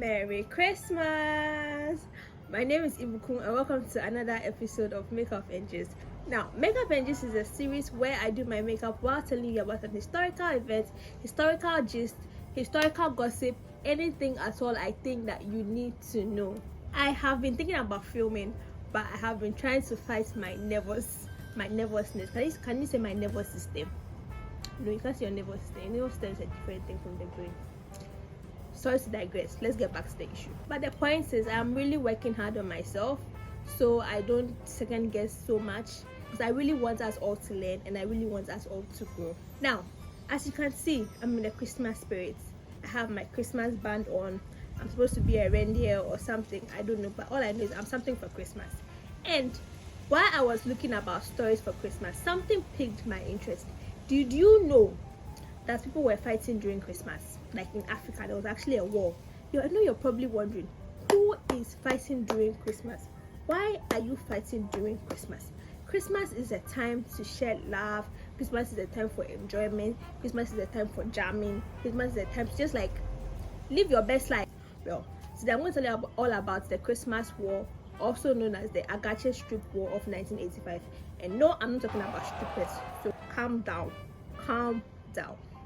Merry Christmas! My name is Ibukun and welcome to another episode of Makeup and Gist. Now, Makeup and Gist is a series where I do my makeup while telling you about an historical event, historical gist, historical gossip, anything at all I think that you need to know. I have been thinking about filming, but I have been trying to fight my nervousness. Can you say my nervous system? No, you can't say your nervous system. Your nervous system is a different thing from the brain. Sorry to digress, let's get back to the issue. But the point is, I'm really working hard on myself so I don't second guess so much, because I really want us all to learn and I really want us all to grow. Now, as you can see, I'm in the Christmas spirit. I have my Christmas band on. I'm supposed to be a reindeer or something, I don't know, but all I know is I'm something for Christmas. And while I was looking about stories for Christmas, something piqued my interest. Did you know that people were fighting during Christmas? Like in Africa, there was actually a war. I know you're probably wondering, who is fighting during Christmas? Why are you fighting during Christmas? Christmas is a time to share love. Christmas is a time for enjoyment. Christmas is a time for jamming. Christmas is a time to just like live your best life. Well, today I'm going to tell you all about the Christmas War, also known as the Agacher Strip War of 1985. And no, I'm not talking about strippers, so calm down.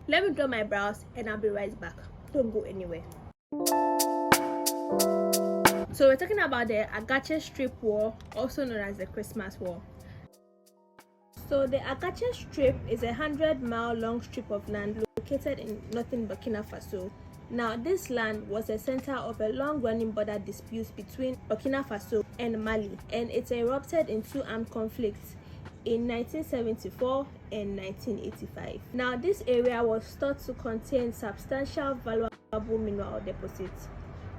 Let me draw my brows and I'll be right back. Don't go anywhere. So we're talking about the Agacher Strip War, also known as the Christmas War. So the Agacher Strip is a 100-mile long strip of land located in northern Burkina Faso. Now, this land was the center of a long-running border dispute between Burkina Faso and Mali, and it erupted in two armed conflicts in 1974 and 1985. Now, this area was thought to contain substantial valuable mineral deposits,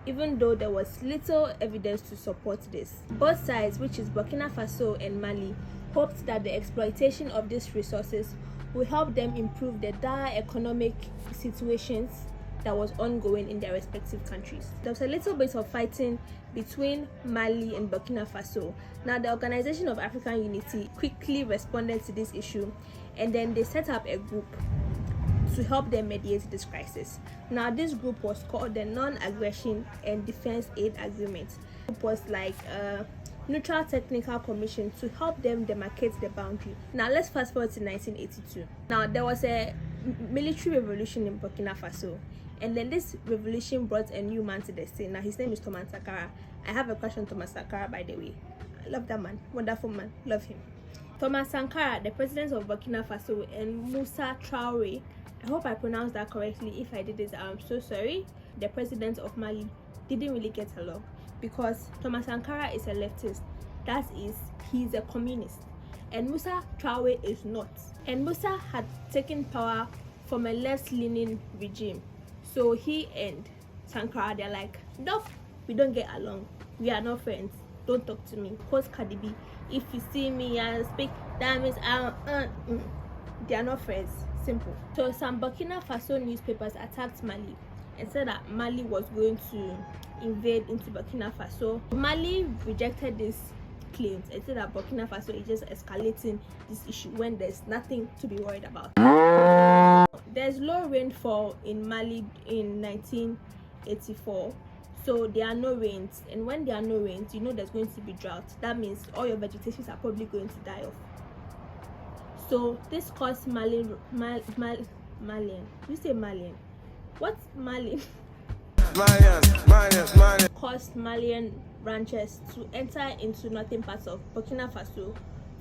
even though there was little evidence to support this. Both sides, which is Burkina Faso and Mali, hoped that the exploitation of these resources would help them improve the dire economic situations that was ongoing in their respective countries. There was a little bit of fighting between Mali and Burkina Faso. Now, the Organization of African Unity quickly responded to this issue, and then they set up a group to help them mediate this crisis. Now, this group was called the Non-Aggression and Defense Aid Agreement. It was like a neutral technical commission to help them demarcate the boundary. Now, let's fast forward to 1982. Now, there was a military revolution in Burkina Faso, and then this revolution brought a new man to the scene. Now, his name is Thomas Sankara. I have a crush on Thomas Sankara, by the way. I love that man. Wonderful man. Love him. Thomas Sankara, the president of Burkina Faso, and Moussa Traoré, I hope I pronounced that correctly. If I did it, I'm so sorry. The president of Mali didn't really get along because Thomas Sankara is a leftist. That is, he's a communist. And Moussa Traoré is not. And Moussa had taken power from a left-leaning regime. So he and Sankara, they're like, nope, we don't get along. We are not friends. Don't talk to me. Quote Cardi B. If you see me and speak, that means they are not friends. Simple. So some Burkina Faso newspapers attacked Mali and said that Mali was going to invade into Burkina Faso. Mali rejected these claims and said that Burkina Faso is just escalating this issue when there's nothing to be worried about. There's low rainfall in Mali in 1984, so there are no rains, and when there are no rains, you know there's going to be drought. That means all your vegetations are probably going to die off. So this caused Malian. You say Malian? What's Malian? Malian. Caused Malian ranchers to enter into northern parts of Burkina Faso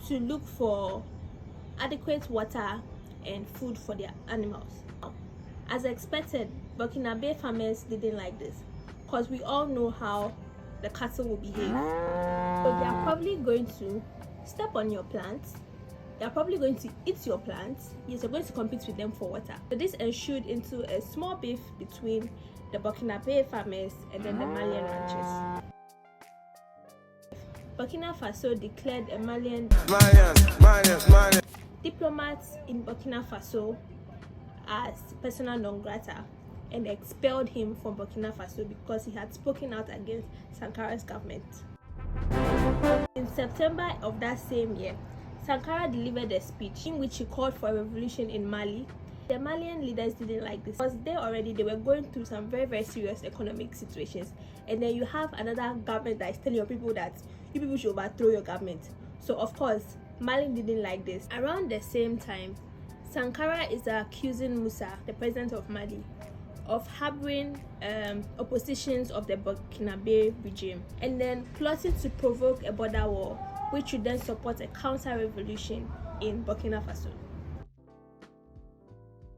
to look for adequate water and food for their animals. As expected, Burkinabe farmers didn't like this, because we all know how the cattle will behave. So they are probably going to step on your plants. They are probably going to eat your plants. Yes, you're going to compete with them for water. So this ensued into a small beef between the Burkinabe farmers and then the Malian ranchers. Burkina Faso declared a Malian diplomats in Burkina Faso as persona non grata and expelled him from Burkina Faso because he had spoken out against Sankara's government. In September of that same year, Sankara delivered a speech in which he called for a revolution in Mali The Malian leaders didn't like this because they were going through some very, very serious economic situations, and then you have another government that is telling your people that you people should overthrow your government. So of course Mali didn't like this. Around the same time, Sankara is accusing Musa, the president of Mali, of harboring oppositions of the Burkina regime, and then plotting to provoke a border war, which would then support a counter-revolution in Burkina Faso.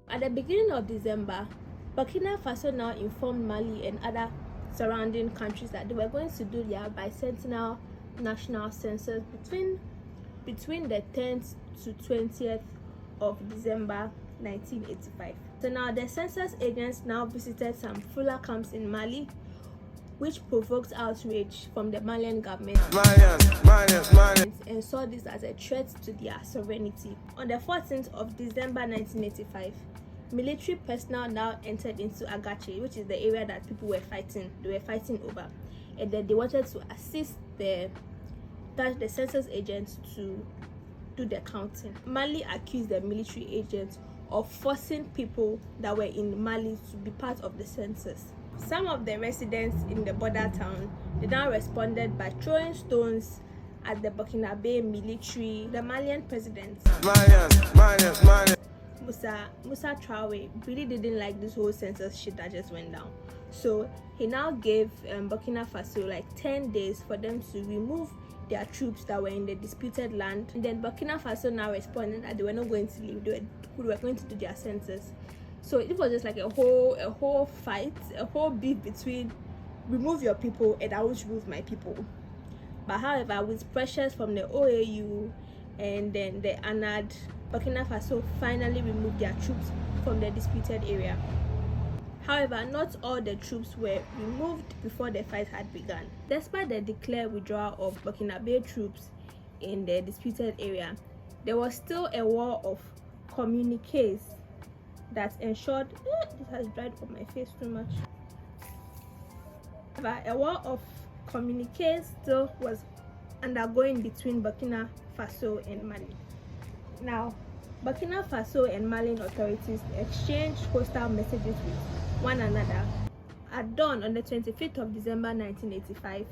At the beginning of December, Burkina Faso now informed Mali and other surrounding countries that they were going to do their bicentennial national census between the 10th to 20th of December 1985. So now the census agents now visited some Fula camps in Mali, which provoked outrage from the Malian government and saw this as a threat to their sovereignty. On the 14th of December 1985, military personnel now entered into Agacher, which is the area that people were fighting. They were fighting over, and then they wanted to assist the census agents to do the counting. Mali accused the military agents of forcing people that were in Mali to be part of the census. Some of the residents in the border town, they now responded by throwing stones at the Burkina Faso military. The Malian president Musa Traore really didn't like this whole census shit that just went down. So he now gave Burkina Faso like 10 days for them to remove their troops that were in the disputed land. And then Burkina Faso now responded that they were not going to leave, they were going to do their census. So it was just like a whole fight, a whole beef between remove your people and I will remove my people. But however, with pressures from the OAU and then the ANAD, Burkina Faso finally removed their troops from the disputed area. However, not all the troops were removed before the fight had begun. Despite the declared withdrawal of Burkina Faso troops in the disputed area, there was still a war of communiques that ensured this has dried up my face too much. However, a war of communiques still was undergoing between Burkina Faso and Mali. Now, Burkina Faso and Malian authorities exchanged hostile messages with one another. At dawn on the 25th of December 1985,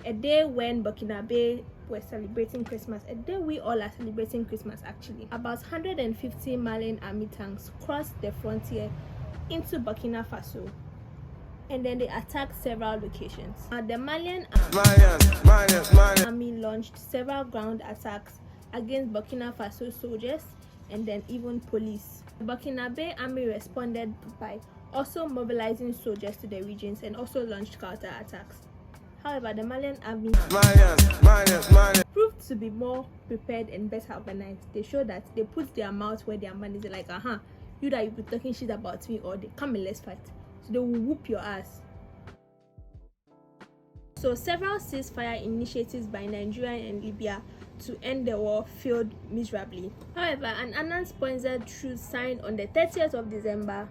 a day when Burkina Faso were celebrating Christmas, a day we all are celebrating Christmas actually, about 150 Malian army tanks crossed the frontier into Burkina Faso, and then they attacked several locations. The Malian army launched several ground attacks against Burkina Faso soldiers and then even police. The Burkina Faso army responded by also mobilizing soldiers to the regions and also launched counter attacks. However, the Malian army proved to be more prepared and better organized. They showed that they put their mouth where their money is. They're like, you that you be talking shit about me all day, come and let's fight. So they will whoop your ass. So several ceasefire initiatives by Nigeria and Libya to end the war failed miserably. However, an unsponsor truce signed on the 30th of December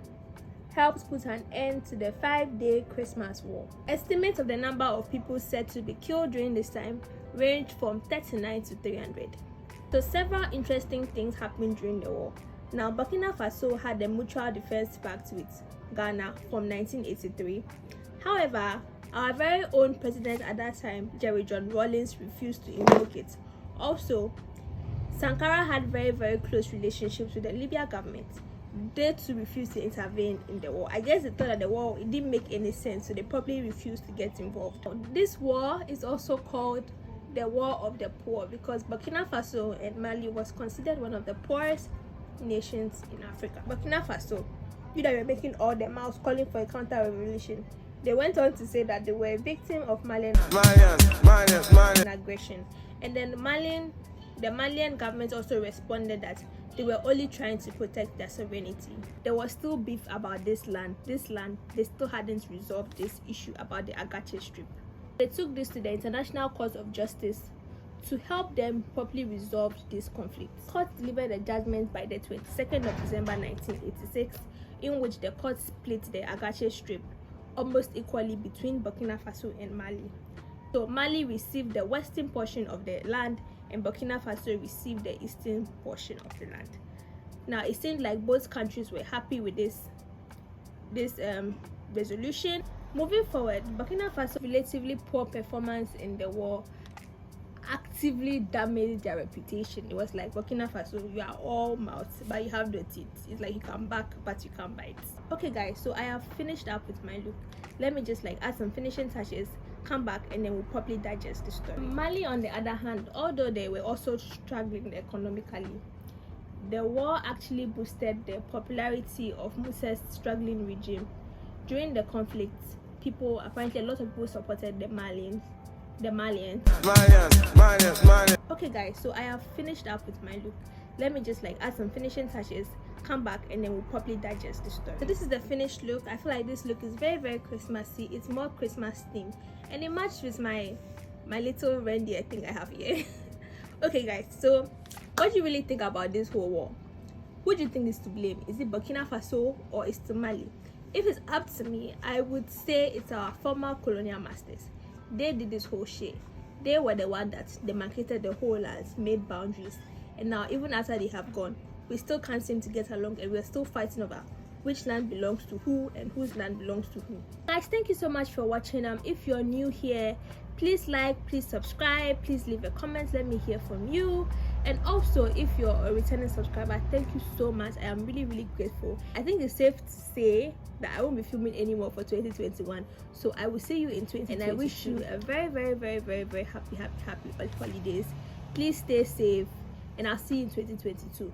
helped put an end to the 5-day Christmas war. Estimates of the number of people said to be killed during this time ranged from 39 to 300. So several interesting things happened during the war. Now, Burkina Faso had a mutual defense pact with Ghana from 1983. However, our very own president at that time, Jerry John Rawlings, refused to invoke it. Also, Sankara had very, very close relationships with the Libya government. They too refused to intervene in the war. I guess they thought that the war, it didn't make any sense, so they probably refused to get involved. This war is also called the War of the Poor because Burkina Faso and Mali was considered one of the poorest nations in Africa. Burkina Faso, you that were making all their mouths calling for a counter-revolution, they went on to say that they were a victim of Malian aggression. And then the Malian government also responded that they were only trying to protect their sovereignty. There was still beef about this land. They still hadn't resolved this issue about the Agacher Strip. They took this to the International Court of Justice to help them properly resolve this conflict. The court delivered a judgment by the 22nd of December 1986, in which the court split the Agacher Strip almost equally between Burkina Faso and Mali. So Mali received the western portion of the land and Burkina Faso received the eastern portion of the land. Now it seemed like both countries were happy with this resolution. Moving forward, Burkina Faso's relatively poor performance in the war actively damaged their reputation. It was like, Burkina Faso, you are all mouth but you have no teeth. It's like you can bark but you can't bite. Okay guys, so I have finished up with my look. Let me just like add some finishing touches, come back, and then we'll properly digest the story. Mali, on the other hand, although they were also struggling economically, the war actually boosted the popularity of Musa's struggling regime. During the conflict, apparently a lot of people supported the Malians. Okay guys, so I have finished up with my look. Let me just like add some finishing touches, come back, and then we'll properly digest the story. So this is the finished look. I feel like this look is very, very Christmassy. It's more Christmas themed, and it matched with my little reindeer thing I have here. Okay guys, so what do you really think about this whole war? Who do you think is to blame? Is it Burkina Faso or is it Mali? If it's up to me, I would say it's our former colonial masters. They did this whole shit. They were the one that demarcated the whole lands, made boundaries, and now even after they have gone, we still can't seem to get along, and we're still fighting over which land belongs to who and whose land belongs to who. Guys, thank you so much for watching. If you're new here, please like, please subscribe, please leave a comment, let me hear from you. And also, if you're a returning subscriber, thank you so much. I am really, really grateful. I think it's safe to say that I won't be filming anymore for 2021, so I will see you in 2022, and I wish you a very, very, very, very, very happy holidays. Please stay safe, and I'll see you in 2022.